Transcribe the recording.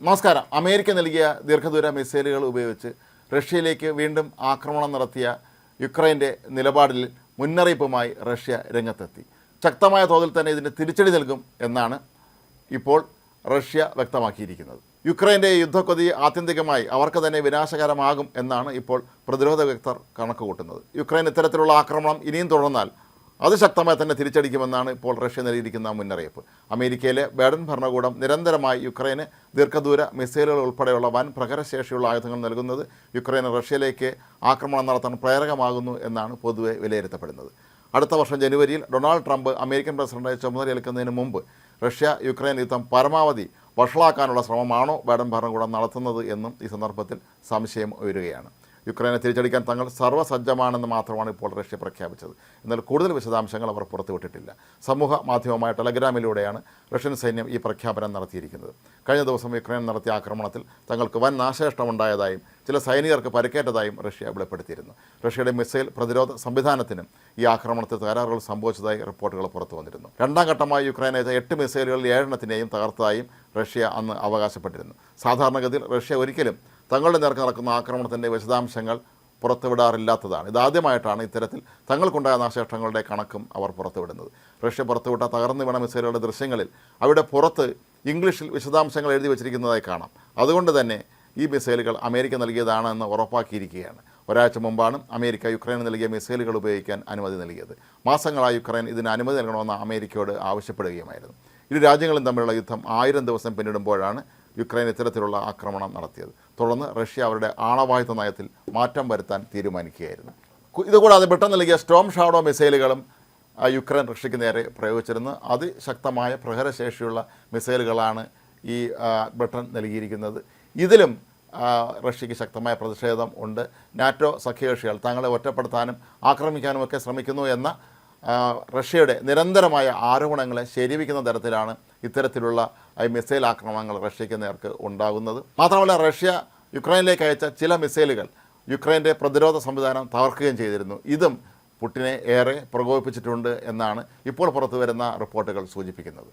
നമസ്കാരം. അമേരിക്ക നൽകിയ ദീർഘദൂര മിസൈലുകൾ ഉപയോഗിച്ച് റഷ്യയിലേക്ക് വീണ്ടും ആക്രമണം നടത്തിയ യുക്രൈൻ്റെ നിലപാടിൽ മുന്നറിയിപ്പുമായി റഷ്യ രംഗത്തെത്തി. ശക്തമായ തോതിൽ തന്നെ ഇതിന് തിരിച്ചടി നൽകും എന്നാണ് ഇപ്പോൾ റഷ്യ വ്യക്തമാക്കിയിരിക്കുന്നത്. യുക്രൈൻ്റെ യുദ്ധക്കൊതി ആത്യന്തികമായി അവർക്ക് തന്നെ വിനാശകരമാകും എന്നാണ് ഇപ്പോൾ പ്രതിരോധ വിദഗ്ധർ കണക്കുകൂട്ടുന്നത്. യുക്രൈൻ ഇത്തരത്തിലുള്ള ആക്രമണം ഇനിയും തുടർന്നാൽ അത് ശക്തമായി തന്നെ തിരിച്ചടിക്കുമെന്നാണ് ഇപ്പോൾ റഷ്യ നൽകിയിരിക്കുന്ന മുന്നറിയിപ്പ്. അമേരിക്കയിലെ ബൈഡൻ ഭരണകൂടം നിരന്തരമായി യുക്രൈന് ദീർഘദൂര മിസൈലുകൾ ഉൾപ്പെടെയുള്ള വൻ പ്രഹരശേഷിയുള്ള ആയുധങ്ങൾ നൽകുന്നത് യുക്രൈന് റഷ്യയിലേക്ക് ആക്രമണം നടത്താൻ പ്രേരകമാകുന്നു എന്നാണ് പൊതുവെ വിലയിരുത്തപ്പെടുന്നത്. അടുത്ത വർഷം ജനുവരിയിൽ ഡൊണാൾഡ് ട്രംപ് അമേരിക്കൻ പ്രസിഡന്റായി ചുമതലയേൽക്കുന്നതിന് മുമ്പ് റഷ്യ യുക്രൈൻ യുദ്ധം പരമാവധി വഷളാക്കാനുള്ള ശ്രമമാണോ ബൈഡൻ ഭരണകൂടം നടത്തുന്നത് എന്നും ഈ സന്ദർഭത്തിൽ സംശയം ഉയരുകയാണ്. യുക്രൈനെ തിരിച്ചടിക്കാൻ തങ്ങൾ സർവ്വസജ്ജമാണെന്ന് മാത്രമാണ് ഇപ്പോൾ റഷ്യ പ്രഖ്യാപിച്ചത്. എന്നാൽ കൂടുതൽ വിശദാംശങ്ങൾ അവർ പുറത്തുവിട്ടിട്ടില്ല. സമൂഹ മാധ്യമമായ ടെലഗ്രാമിലൂടെയാണ് റഷ്യൻ സൈന്യം ഈ പ്രഖ്യാപനം നടത്തിയിരിക്കുന്നത്. കഴിഞ്ഞ ദിവസം യുക്രൈൻ നടത്തിയ ആക്രമണത്തിൽ തങ്ങൾക്ക് വൻ നാശനഷ്ടമുണ്ടായതായും ചില സൈനികർക്ക് പരിക്കേറ്റതായും റഷ്യ വെളിപ്പെടുത്തിയിരുന്നു. റഷ്യയുടെ മിസൈൽ പ്രതിരോധ സംവിധാനത്തിനും ഈ ആക്രമണത്തിൽ തകരാറുകൾ സംഭവിച്ചതായി റിപ്പോർട്ടുകൾ പുറത്തു വന്നിരുന്നു. രണ്ടാം ഘട്ടമായി യുക്രൈൻ അയച്ച 8 മിസൈലുകളിൽ 7 തകർത്തതായും റഷ്യ അന്ന് അവകാശപ്പെട്ടിരുന്നു. സാധാരണഗതിയിൽ റഷ്യ ഒരിക്കലും തങ്ങളുടെ നേർക്ക് നടക്കുന്ന ആക്രമണത്തിൻ്റെ വിശദാംശങ്ങൾ പുറത്തുവിടാറില്ലാത്തതാണ്. ഇതാദ്യമായിട്ടാണ് ഇത്തരത്തിൽ തങ്ങൾക്കുണ്ടായ നാശനഷ്ടങ്ങളുടെ കണക്കും അവർ പുറത്തുവിടുന്നത്. റഷ്യ പുറത്തുവിട്ട തകർന്നു വീണ മിസൈലുകളുടെ ദൃശ്യങ്ങളിൽ അവിടെ പുറത്ത് ഇംഗ്ലീഷിൽ വിശദാംശങ്ങൾ എഴുതി വച്ചിരിക്കുന്നതായി കാണാം. അതുകൊണ്ട് തന്നെ ഈ മിസൈലുകൾ അമേരിക്ക നൽകിയതാണെന്ന് ഉറപ്പാക്കിയിരിക്കുകയാണ്. ഒരാഴ്ച മുമ്പാണ് അമേരിക്ക യുക്രൈന് നൽകിയ മിസൈലുകൾ ഉപയോഗിക്കാൻ അനുമതി നൽകിയത്. മാസങ്ങളായി യുക്രൈൻ ഇതിന് അനുമതി നൽകണമെന്ന് അമേരിക്കയോട് ആവശ്യപ്പെടുകയുമായിരുന്നു. ഇരു രാജ്യങ്ങളും തമ്മിലുള്ള യുദ്ധം 1000 ദിവസം പിന്നിടുമ്പോഴാണ് യുക്രൈൻ ഇത്തരത്തിലുള്ള ആക്രമണം നടത്തിയത്. തുടർന്ന് റഷ്യ അവരുടെ ആണവായുധ നയത്തിൽ മാറ്റം വരുത്താൻ തീരുമാനിക്കുകയായിരുന്നു. ഇതുകൂടാതെ ബ്രിട്ടൻ നൽകിയ സ്റ്റോം ഷാഡോ മിസൈലുകളും യുക്രൈൻ റഷ്യയ്ക്ക് നേരെ പ്രയോഗിച്ചിരുന്നു. അതിശക്തമായ പ്രഹരശേഷിയുള്ള മിസൈലുകളാണ് ഈ ബ്രിട്ടൻ നൽകിയിരിക്കുന്നത്. ഇതിലും റഷ്യയ്ക്ക് ശക്തമായ പ്രതിഷേധം ഉണ്ട്. നാറ്റോ സഖ്യകക്ഷികൾ തങ്ങളെ ഒറ്റപ്പെടുത്താനും ആക്രമിക്കാനുമൊക്കെ ശ്രമിക്കുന്നു എന്ന റഷ്യയുടെ നിരന്തരമായ ആരോപണങ്ങളെ ശരിവയ്ക്കുന്ന തരത്തിലാണ് ഇത്തരത്തിലുള്ള മിസൈൽ ആക്രമണങ്ങൾ റഷ്യയ്ക്ക് നേർക്ക് ഉണ്ടാകുന്നത്. മാത്രമല്ല റഷ്യ യുക്രൈനിലേക്ക് അയച്ച ചില മിസൈലുകൾ യുക്രൈൻ്റെ പ്രതിരോധ സംവിധാനം തകർക്കുകയും ചെയ്തിരുന്നു. ഇതും പുടിനെ ഏറെ പ്രകോപിപ്പിച്ചിട്ടുണ്ട് എന്നാണ് ഇപ്പോൾ പുറത്തുവരുന്ന റിപ്പോർട്ടുകൾ സൂചിപ്പിക്കുന്നത്.